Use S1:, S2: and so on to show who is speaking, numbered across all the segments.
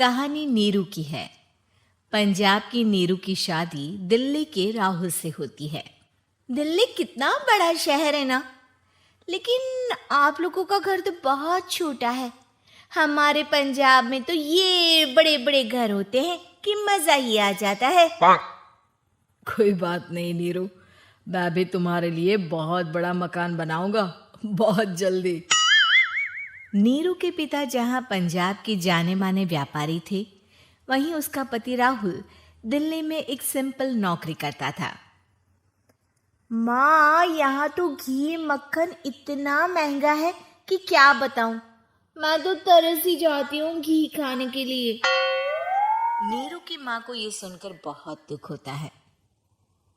S1: कहानी नीरू की है। पंजाब की नीरू की शादी दिल्ली के राहुल से होती है। दिल्ली कितना बड़ा शहर है ना, लेकिन आप लोगों का घर तो बहुत छोटा है। हमारे पंजाब में तो ये बड़े बड़े घर होते हैं कि मजा ही आ जाता है।
S2: कोई बात नहीं नीरू, मैं भी तुम्हारे लिए बहुत बड़ा मकान बनाऊंगा बहुत जल्दी।
S1: नीरू के पिता जहाँ पंजाब के जाने माने व्यापारी थे, वहीं उसका पति राहुल दिल्ली में एक सिंपल नौकरी करता था। माँ, यहाँ तो घी मक्खन इतना महंगा है कि क्या बताऊं। मैं तो तरस ही जाती हूँ घी खाने के लिए। नीरू की माँ को ये सुनकर बहुत दुख होता है।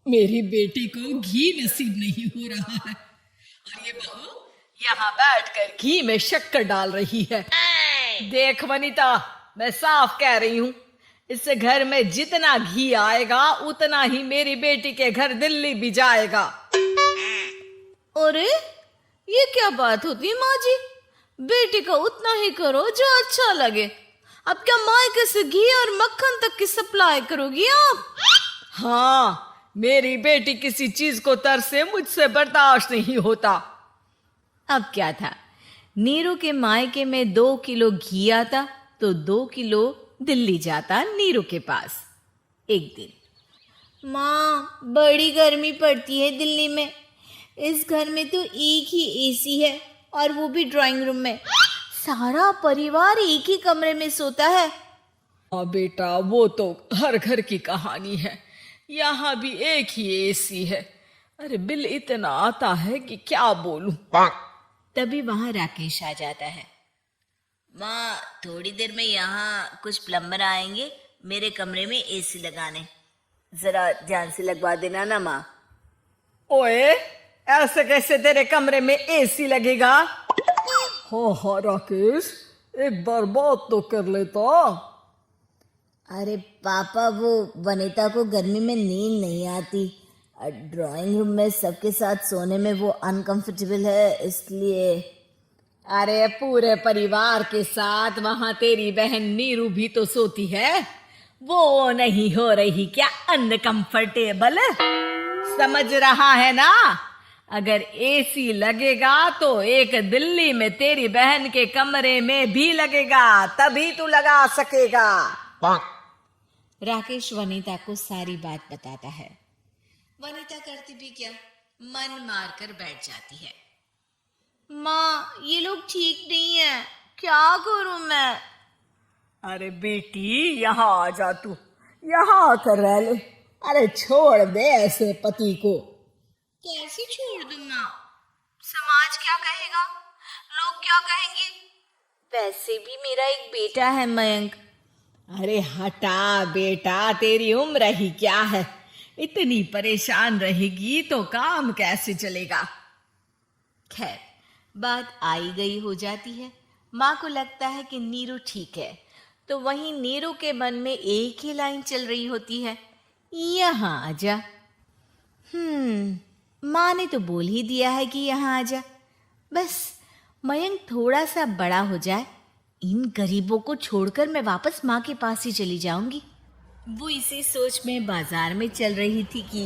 S2: मेरी बेटी को घी नसीब नहीं हो रहा है और ये बहू यहाँ बैठकर घी में शक्कर डाल रही है। देख वनिता, मैं साफ कह रही हूँ, इससे घर में जितना घी आएगा उतना ही मेरी बेटी के घर दिल्ली भी जाएगा।
S1: अरे ये क्या बात होती है माँ जी? बेटी का उतना ही करो जो अच्छा लगे। अब क्या मायके से घी और मक्खन तक की सप्लाई करोगी आप?
S2: हाँ, मेरी बेटी किसी चीज को तरसे मुझसे बर्दाश्त नहीं होता।
S1: अब क्या था, नीरू के मायके में 2 किलो घी आता तो 2 किलो दिल्ली जाता नीरू के पास। एक दिन, माँ बड़ी गर्मी पड़ती है दिल्ली में। इस घर में तो एक ही एसी है और वो भी ड्राइंग रूम में। सारा परिवार एक ही कमरे में सोता है।
S2: हाँ बेटा, वो तो हर घर की कहानी है। यहाँ भी एक ही एसी है। अरे बिल इतना आता है कि क्या बोलूं।
S1: तभी वहां राकेश आ जाता है। माँ, थोड़ी देर में यहाँ कुछ प्लम्बर आएंगे मेरे कमरे में एसी लगाने। जरा ध्यान से लगवा देना ना माँ।
S2: ओए, ऐसे कैसे तेरे कमरे में एसी लगेगा? हाँ राकेश, एक बार बात तो कर लेता।
S3: अरे पापा, वो वनिता को गर्मी में नींद नहीं आती। ड्राइंग रूम में सबके साथ सोने में वो अनकंफर्टेबल है, इसलिए।
S2: अरे पूरे परिवार के साथ वहां तेरी बहन नीरू भी तो सोती है। वो नहीं हो रही क्या अनकंफर्टेबल? समझ रहा है ना? अगर एसी लगेगा तो एक दिल्ली में तेरी बहन के कमरे में भी लगेगा, तभी तू लगा सकेगा।
S1: राकेश वनिता को सारी बात बताता है। वनिता करती भी क्या, मन मार कर बैठ जाती है। माँ, ये लोग ठीक नहीं है, क्या करूं मैं?
S2: अरे बेटी, यहाँ आ जा तू, यहाँ आकर रह ले। अरे छोड़ दे ऐसे पति को।
S1: कैसे छोड़ दूं माँ? समाज क्या कहेगा, लोग क्या कहेंगे? वैसे भी मेरा एक बेटा है मयंक।
S2: अरे हटा बेटा, तेरी उम्र ही क्या है? इतनी परेशान रहेगी तो काम कैसे चलेगा?
S1: खैर, बात आई गई हो जाती है। माँ को लगता है कि नीरू ठीक है, तो वहीं नीरू के मन में एक ही लाइन चल रही होती है, यहाँ आजा। माँ ने तो बोल ही दिया है कि यहाँ आजा। बस मयंक थोड़ा सा बड़ा हो जाए, इन गरीबों को छोड़कर मैं वापस माँ के पास ही चली जाऊंगी। वो इसी सोच में बाजार में चल रही थी कि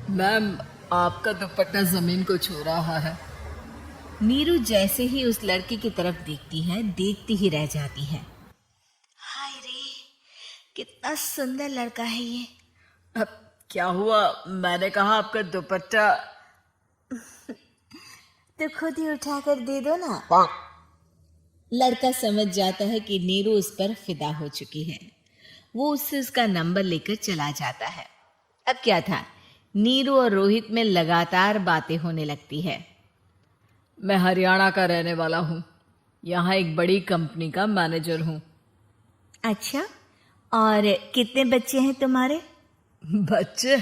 S2: मैम, आपका दुपट्टा जमीन को छू रहा है।
S1: नीरू जैसे ही उस लड़के की तरफ देखती है, देखती ही रह जाती है। हाय रे, कितना सुंदर लड़का है ये।
S2: अब क्या हुआ? मैंने कहा आपका दुपट्टा।
S1: तो खुद ही उठाकर दे दो ना। लड़का समझ जाता है कि नीरू उस पर फिदा हो चुकी है। वो उससे उसका नंबर लेकर चला जाता है। अब क्या था, नीरू और रोहित में लगातार बातें होने लगती है।
S2: मैं हरियाणा का रहने वाला हूँ, यहाँ एक बड़ी कंपनी का मैनेजर हूँ।
S1: अच्छा, और कितने बच्चे हैं तुम्हारे?
S2: बच्चे?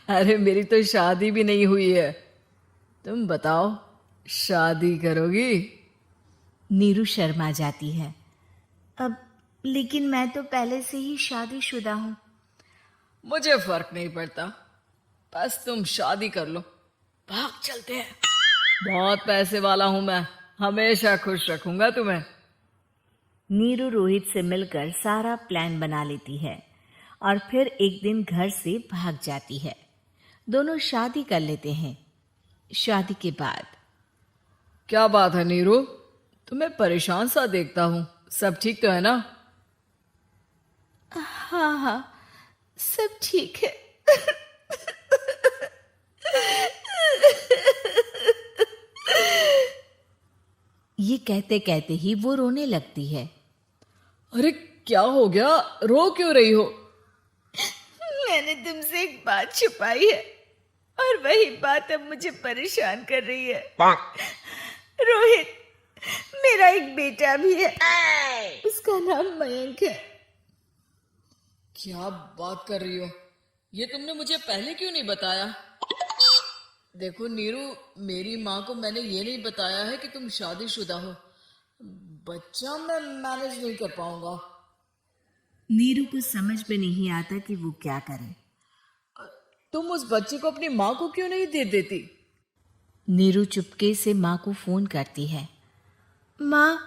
S2: अरे मेरी तो शादी भी नहीं हुई है। तुम बताओ, शादी करोगी?
S1: नीरू शर्मा जाती है। अब लेकिन मैं तो पहले से ही शादीशुदा हूँ।
S2: मुझे फर्क नहीं पड़ता, बस तुम शादी कर लो, भाग चलते हैं। बहुत पैसे वाला हूं मैं, हमेशा खुश रखूंगा तुम्हें।
S1: नीरू रोहित से मिलकर सारा प्लान बना लेती है और फिर एक दिन घर से भाग जाती है। दोनों शादी कर लेते हैं। शादी के बाद
S2: क्या बात है नीरू, तुम्हें परेशान सा देखता हूँ, सब ठीक तो है ना?
S1: हाँ हाँ, सब ठीक है। ये कहते कहते ही वो रोने लगती है।
S2: अरे क्या हो गया, रो क्यों रही हो?
S1: मैंने तुमसे एक बात छुपाई है और वही बात अब मुझे परेशान कर रही है। रोहित, मेरा एक बेटा भी है, उसका नाम मयंक है।
S2: क्या बात कर रही हो, ये तुमने मुझे पहले क्यों नहीं बताया? देखो नीरू, मेरी माँ को मैंने ये नहीं बताया है कि तुम शादीशुदा हो। बच्चा मैं मैनेज नहीं कर पाऊंगा।
S1: नीरू को समझ में नहीं आता कि वो क्या करे।
S2: तुम उस बच्चे को अपनी माँ को क्यों नहीं दे देती?
S1: नीरू चुपके से माँ को फोन करती है। माँ,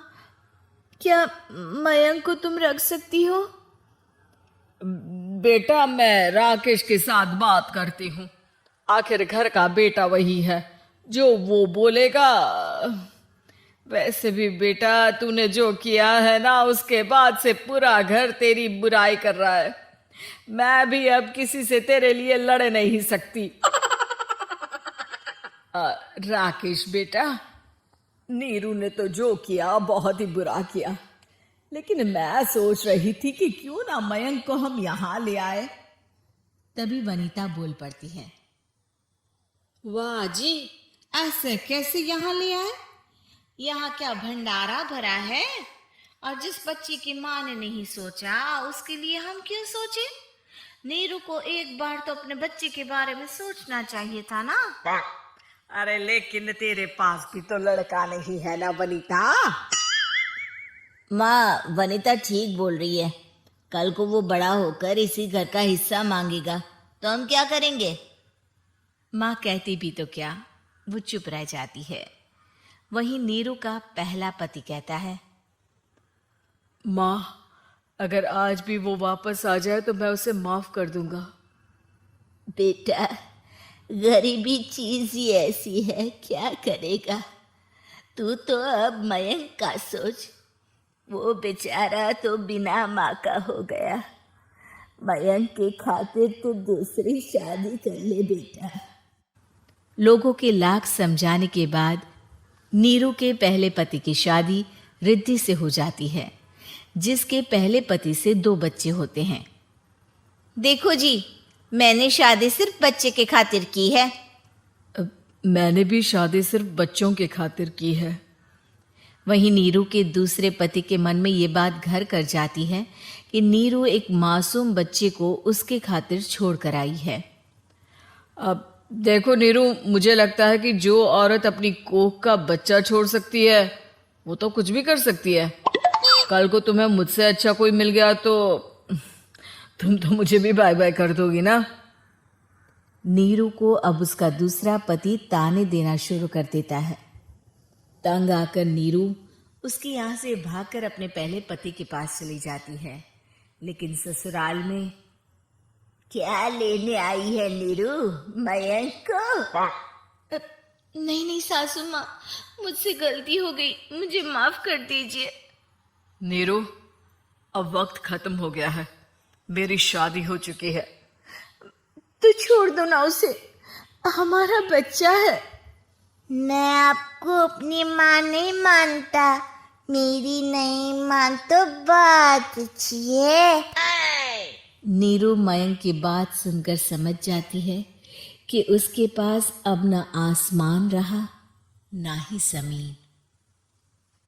S1: क्या मयंक को तुम रख सकती हो?
S2: बेटा, मैं राकेश के साथ बात करती हूँ। आखिर घर का बेटा वही है, जो वो बोलेगा। वैसे भी बेटा, तूने जो किया है ना, उसके बाद से पूरा घर तेरी बुराई कर रहा है। मैं भी अब किसी से तेरे लिए लड़ नहीं सकती। राकेश बेटा, नीरू ने तो जो किया बहुत ही बुरा किया, लेकिन मैं सोच रही थी कि क्यों ना मयंक को हम यहाँ ले आए।
S1: तभी वनीता बोल पड़ती है।
S3: वाह जी, ऐसे कैसे यहाँ ले आए? यहाँ क्या भंडारा भरा है? और जिस बच्ची की माँ ने नहीं सोचा, उसके लिए हम क्यों सोचे? नीरू को एक बार तो अपने बच्चे के बारे में सोचना चाहिए था ना।
S2: अरे लेकिन तेरे पास भी तो लड़का नहीं है ना वनीता?
S3: माँ, वनीता ठीक बोल रही है। कल को वो बड़ा होकर इसी घर का हिस्सा मांगेगा तो हम क्या करेंगे?
S1: माँ कहती भी तो क्या, वो चुप रह जाती है। वहीं नीरू का पहला पति कहता है।
S2: माँ, अगर आज भी वो वापस आ जाए तो मैं उसे माफ कर दूंगा।
S3: बेटा, गरीबी चीज ही ऐसी है, क्या करेगा? तू तो अब मयंक का सोच। वो बेचारा तो बिना माँ का हो गया। मयंक के खातिर तो दूसरी शादी कर ले बेटा।
S1: लोगों के लाख समझाने के बाद नीरू के पहले पति की शादी रिद्धि से हो जाती है, जिसके पहले पति से 2 बच्चे होते हैं।
S3: देखो जी, मैंने शादी सिर्फ बच्चे के खातिर की है।
S2: मैंने भी शादी सिर्फ बच्चों के खातिर की है।
S1: वहीं नीरू के दूसरे पति के मन में ये बात घर कर जाती है कि नीरू एक मासूम बच्चे को उसके खातिर छोड़ कर आई है।
S2: अब देखो नीरू, मुझे लगता है कि जो औरत अपनी कोख का बच्चा छोड़ सकती है, वो तो कुछ भी कर सकती है। कल को तुम्हें मुझसे अच्छा कोई मिल गया तो तुम तो मुझे भी बाय बाय कर दोगी ना।
S1: नीरू को अब उसका दूसरा पति ताने देना शुरू कर देता है। तंग आकर नीरू उसके यहाँ से भागकर अपने पहले पति के पास चली जाती है, लेकिन ससुराल में
S3: क्या लेने आई है नीरू, मयंक को?
S1: नहीं नहीं सासू माँ, मुझसे गलती हो गई, मुझे माफ कर दीजिए।
S2: नीरू, अब वक्त खत्म हो गया है, मेरी शादी हो चुकी है।
S1: तो छोड़ दो ना उसे, हमारा बच्चा है।
S3: मैं आपको अपनी माँ नहीं मानता। मेरी नहीं मान तो बात अच्छी है।
S1: नीरू मयंक की बात सुनकर समझ जाती है कि उसके पास अब न आसमान रहा ना ही जमीन।